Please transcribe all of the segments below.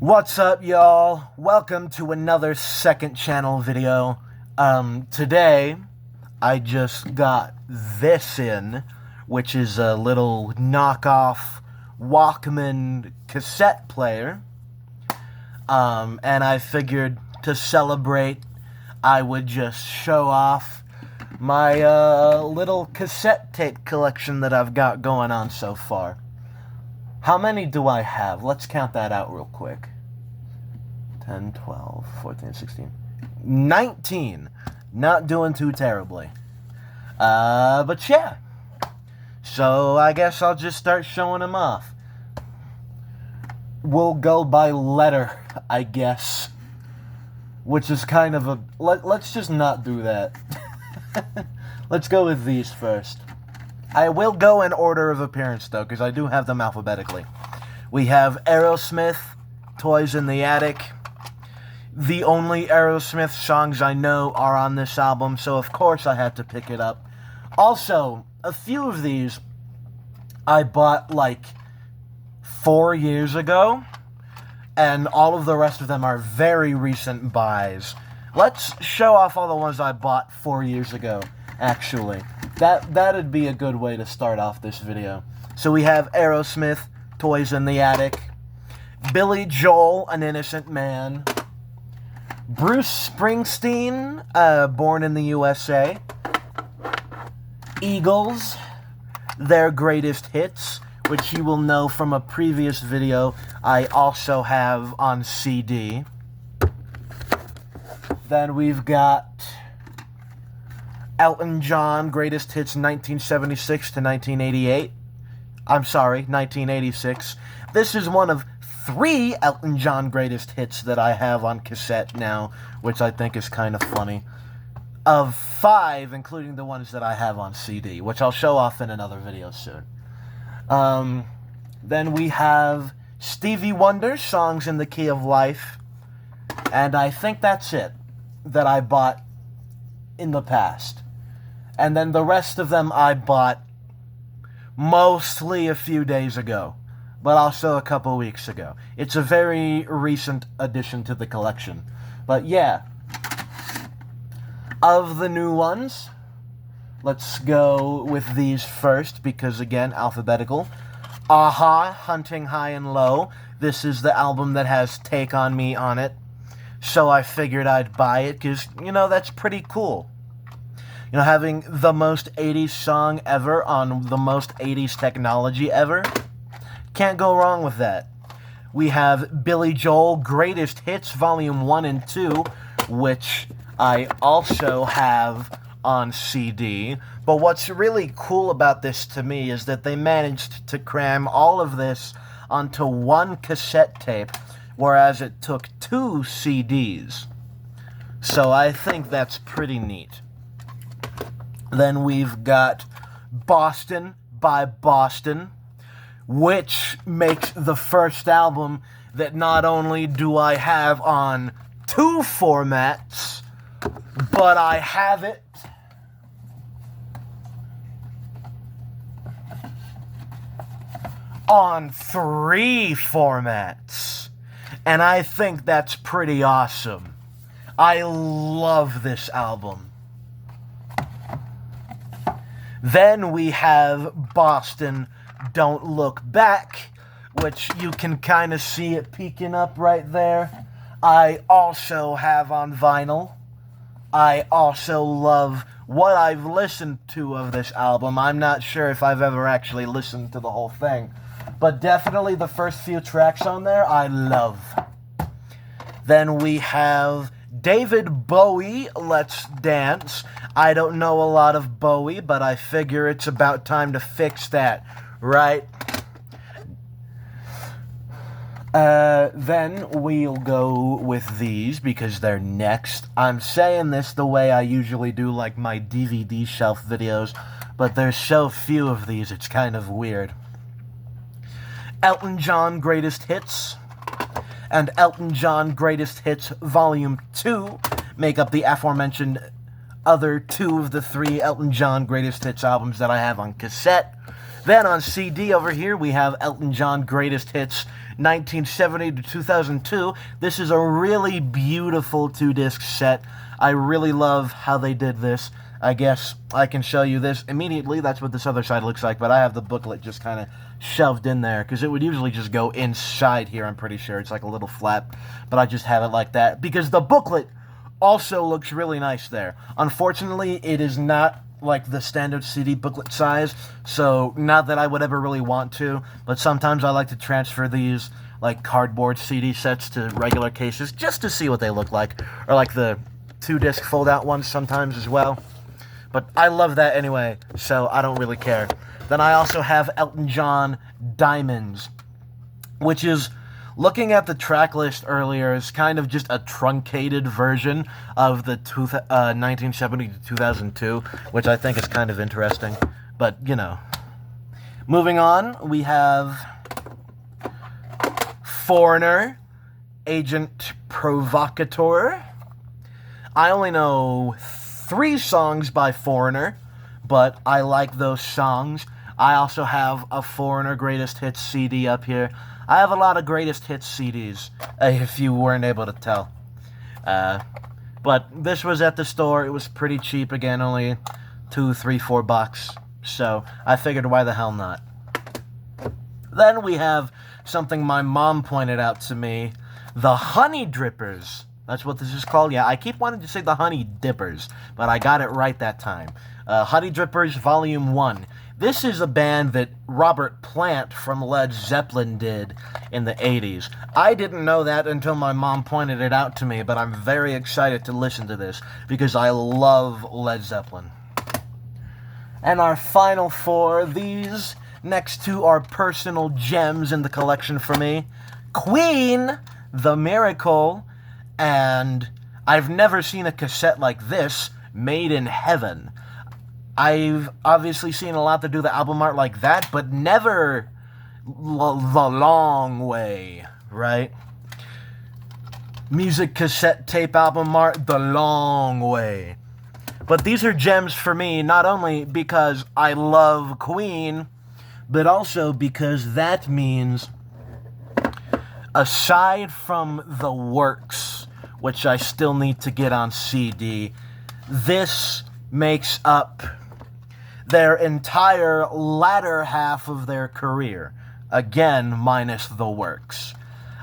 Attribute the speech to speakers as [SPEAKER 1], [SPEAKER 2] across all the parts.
[SPEAKER 1] What's up, y'all? Welcome to another second channel video. Today, I just got this in, which is a little knockoff Walkman cassette player. And I figured to celebrate, I would just show off my little cassette tape collection that I've got going on so far. How many do I have? Let's count that out real quick. 10, 12, 14, 16, 19. Not doing too terribly. But yeah. So I guess I'll just start showing them off. We'll go by letter, I guess. Which is kind of a... Let's just not do that. Let's go with these first. I will go in order of appearance, though, because I do have them alphabetically. We have Aerosmith, Toys in the Attic. The only Aerosmith songs I know are on this album, so of course I had to pick it up. Also, a few of these I bought like 4 years ago, and all of the rest of them are very recent buys. Let's show off all the ones I bought 4 years ago, actually. That'd be a good way to start off this video. So we have Aerosmith, Toys in the Attic, Billy Joel, An Innocent Man, Bruce Springsteen, Born in the USA, Eagles, Their Greatest Hits, which you will know from a previous video I also have on CD. Then we've got Elton John, Greatest Hits 1976 to 1988. I'm sorry, 1986. This is one of 3 Elton John Greatest Hits that I have on cassette now, which I think is kind of funny. Of 5, including the ones that I have on CD, which I'll show off in another video soon. Then we have Stevie Wonder, Songs in the Key of Life. And I think that's it that I bought in the past. And then the rest of them I bought mostly a few days ago, but also a couple weeks ago. It's a very recent addition to the collection. But yeah, of the new ones, let's go with these first, because again, alphabetical. Aha, Hunting High and Low. This is the album that has Take On Me on it. So I figured I'd buy it, because, you know, that's pretty cool. You know, having the most 80s song ever on the most 80s technology ever. Can't go wrong with that. We have Billy Joel, Greatest Hits, Volume 1 and 2, which I also have on CD. But what's really cool about this to me is that they managed to cram all of this onto one cassette tape, whereas it took 2 CDs. So I think that's pretty neat. Then we've got Boston by Boston, which makes the first album that not only do I have on 2 formats, but I have it on 3 formats. And I think that's pretty awesome. I love this album. Then we have Boston, Don't Look Back, which you can kind of see it peeking up right there. I also have on vinyl. I also love what I've listened to of this album. I'm not sure if I've ever actually listened to the whole thing, but definitely the first few tracks on there I love. Then we have David Bowie, Let's Dance. I don't know a lot of Bowie, but I figure it's about time to fix that, right? Then we'll go with these because they're next. I'm saying this the way I usually do like my DVD shelf videos, but there's so few of these, it's kind of weird. Elton John Greatest Hits and Elton John Greatest Hits Volume 2 make up the aforementioned other 2 of the 3 Elton John Greatest Hits albums that I have on cassette. Then on CD over here, we have Elton John Greatest Hits 1970 to 2002. This is a really beautiful 2-disc set. I really love how they did this. I guess I can show you this immediately. That's what this other side looks like, but I have the booklet just kind of shoved in there, because it would usually just go inside here, I'm pretty sure. It's like a little flap, but I just have it like that, because the booklet also looks really nice there. Unfortunately, it is not like the standard CD booklet size, so not that I would ever really want to, but sometimes I like to transfer these like cardboard CD sets to regular cases just to see what they look like, or like the 2-disc fold-out ones sometimes as well. But I love that anyway, so I don't really care. Then I also have Elton John Diamonds, which is, looking at the track list earlier, is kind of just a truncated version of the 1970 to 2002, which I think is kind of interesting. But, you know. Moving on, we have Foreigner, Agent Provocateur. I only know 3 songs by Foreigner, but I like those songs. I also have a Foreigner Greatest Hits CD up here. I have a lot of Greatest Hits CDs, if you weren't able to tell. But this was at the store. It was pretty cheap, again, only $2, $3, $4. So I figured, why the hell not? Then we have something my mom pointed out to me, the Honey Drippers. That's what this is called? Yeah, I keep wanting to say the Honey Dippers, but I got it right that time. Honey Drippers Volume 1. This is a band that Robert Plant from Led Zeppelin did in the 80s. I didn't know that until my mom pointed it out to me, but I'm very excited to listen to this, because I love Led Zeppelin. And our final 4, these next 2 are personal gems in the collection for me. Queen, The Miracle, and I've never seen a cassette like this, Made in Heaven. I've obviously seen a lot to do the album art like that, but never the long way, right? Music cassette tape album art, the long way. But these are gems for me, not only because I love Queen, but also because that means, aside from the works, which I still need to get on CD, this makes up their entire latter half of their career. Again, minus the works.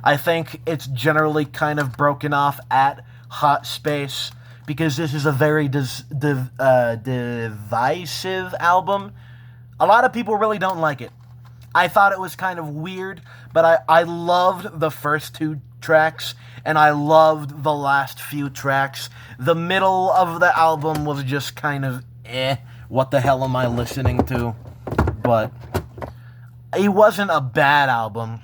[SPEAKER 1] I think it's generally kind of broken off at Hot Space, because this is a very divisive album. A lot of people really don't like it. I thought it was kind of weird, but I loved the first 2 tracks, and I loved the last few tracks. The middle of the album was just kind of what the hell am I listening to? But it wasn't a bad album.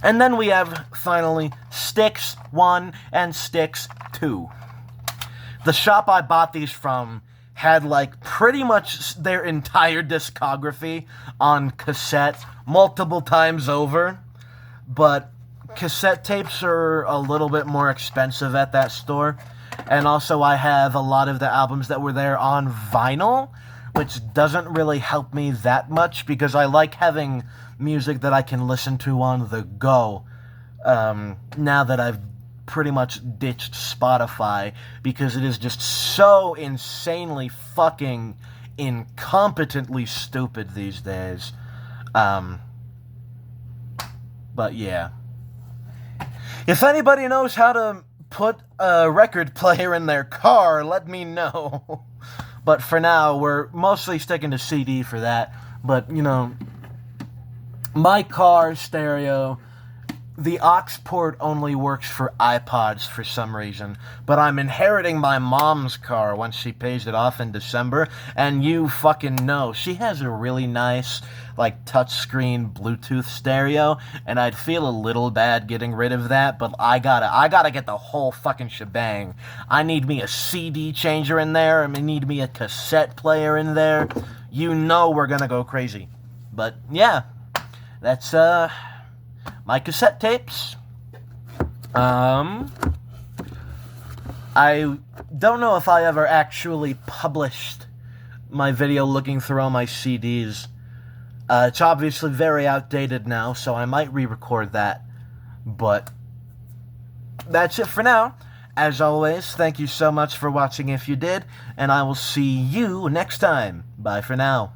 [SPEAKER 1] And then we have, finally, Styx 1 and Styx 2. The shop I bought these from had, like, pretty much their entire discography on cassette multiple times over. But cassette tapes are a little bit more expensive at that store. And also I have a lot of the albums that were there on vinyl, which doesn't really help me that much, because I like having music that I can listen to on the go, now that I've pretty much ditched Spotify, because it is just so insanely fucking incompetently stupid these days. But yeah. If anybody knows how to put a record player in their car, let me know. But for now, we're mostly sticking to CD for that. But, you know, my car stereo, the aux port only works for iPods for some reason. But I'm inheriting my mom's car once she pays it off in December. And you fucking know, she has a really nice, like, touchscreen Bluetooth stereo. And I'd feel a little bad getting rid of that. But I gotta get the whole fucking shebang. I need me a CD changer in there. I need me a cassette player in there. You know we're gonna go crazy. But, yeah. That's, my cassette tapes. I don't know if I ever actually published my video looking through all my CDs. It's obviously very outdated now, so I might re-record that. But that's it for now. As always, thank you so much for watching if you did, and I will see you next time. Bye for now.